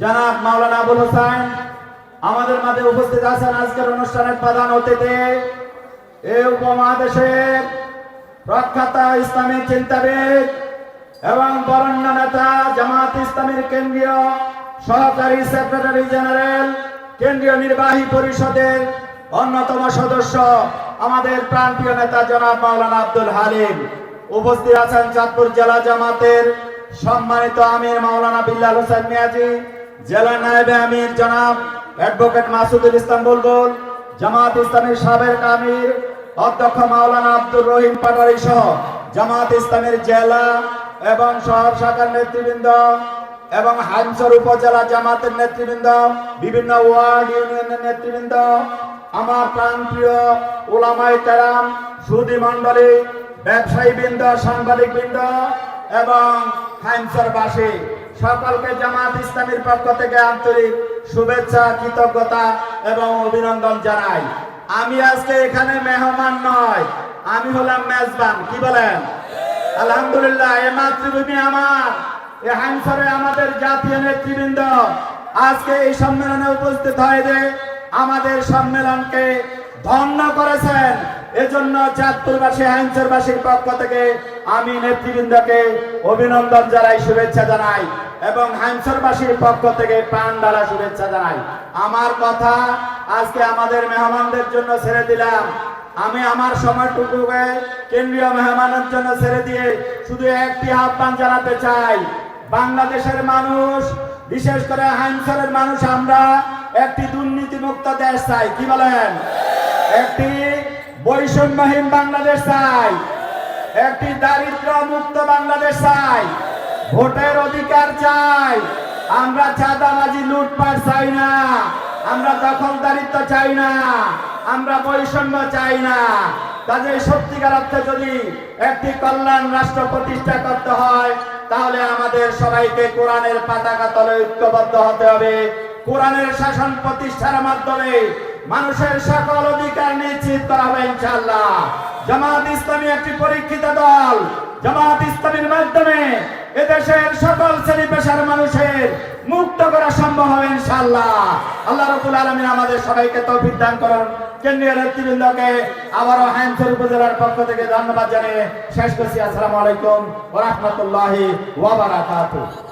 জনাব মাওলানা আবুল হোসেন আমাদের মাঝে উপস্থিত আছেন। আজকের অনুষ্ঠানের প্রধান অতিথি এই উপমহাদেশের প্রখ্যাত ইসলামী চিন্তাবিদ এবং বরেণ্য নেতা জামাত ইসলামীর কেন্দ্রীয় সহকারী সেক্রেটারি জেনারেল, কেন্দ্রীয় নির্বাহী পরিষদের অন্যতম সদস্য, আমাদের প্রাণপ্রিয় নেতা জনাব মাওলানা আব্দুল হালিম। উপস্থিত আছেন চাঁদপুর জেলা জামাতের সম্মানিত আমির মাওলানা বিল্লাল হোসেন মিয়াজি, জেলা নায়েবে আমির জনাব অ্যাডভোকেট মাসুদুল ইসলাম বুলবুল, জামাত ইসলামীর সাবেক আমির অধ্যক্ষ মাওলানা আব্দুর রহিম পাটোয়ারি সহ জামাত ইসলামীর জেলা এবং শহর শাখার নেতৃবৃন্দ এবং হাইমচর উপজেলা জামাতের নেতৃবৃন্দ, বিভিন্ন ওয়ার্ড ইউনিয়নের নেতৃবৃন্দ, আমার প্রাণপ্রিয় উলামায়ে কেরাম, সুধী মণ্ডলী, ব্যবসায়ী বৃন্দ, সাংবাদিক বৃন্দ এবং হাইমচরবাসী সকলকে জামাত ইসলামীর পক্ষ থেকে আন্তরিক শুভেচ্ছা, কৃতজ্ঞতা এবং অভিনন্দন জানাই। আমি আজকে এখানে মেহমান নয়, আমি হলাম মেজবান। কি বলেন? আলহামদুলিল্লাহ। এ মাতৃভূমি আমার, এ হাইমচরে আমাদের জাতীয় নেতৃবৃন্দ আজকে এই সম্মেলনে উপস্থিত হয়ে আমাদের সম্মেলনকে ধন্য করেছেন। এজন্য চাঁদপুরবাসী, হাইমচরবাসীর পক্ষ থেকে আমি নেতৃবৃন্দকে অভিনন্দন জানাই, শুভেচ্ছা জানাই এবং হাইমচরবাসীর পক্ষ থেকে প্রাণ ঢালা শুভেচ্ছা জানাই। আমার কথা আজকে আমাদের মেহমানদের জন্য ছেড়ে দিলাম। আমি আমার সময়টুকুকে কেন্দ্রীয় মেহমানের জন্য ছেড়ে দিয়ে শুধু একটি আহ্বান জানাতে চাই। বাংলাদেশের মানুষ, বিশেষ করে হাইমচরের মানুষ, আমরা একটি দুর্নীতিমুক্ত দেশ চাই। কি বলেন? একটি বৈষম্যহীন বাংলাদেশ চাই, একটি দারিদ্র মুক্ত বাংলাদেশ চাই, ভোটের অধিকার চাই। আমরা চাঁদাবাজি, লুটপাট চাই না, আমরা দখলদারিত্ব চাই না, আমরা বৈষম্য চাই না। কাজে সত্যিকার অর্থে যদি একটি কল্যাণ রাষ্ট্র প্রতিষ্ঠা করতে হয়, তাহলে আমাদের সবাইকে কোরআনের পতাকা তলে ঐক্যবদ্ধ হতে হবে। কোরআনের শাসন প্রতিষ্ঠার মাধ্যমে মানুষের সকল অধিকার নিশ্চিত করা হবে ইনশাআল্লাহ। জামাত ইসলামী একটি পরীক্ষিত দল। জামাত ইসলামীর মাধ্যমে এদেশের সকল শ্রেণী পেশার মানুষের মুক্ত করা সম্ভব হবে ইনশাআল্লাহ। আল্লাহ রাব্বুল আলামিন আমাদের সবাইকে তৌফিক দান করুন। কেন্দ্রীয় নেতৃবৃন্দকে আবারও হাইমচর উপজেলার পক্ষ থেকে ধন্যবাদ জানিয়ে শেষ করছি। আসসালামু আলাইকুম ওয়া রাহমাতুল্লাহি ওয়া বারাকাতুহু।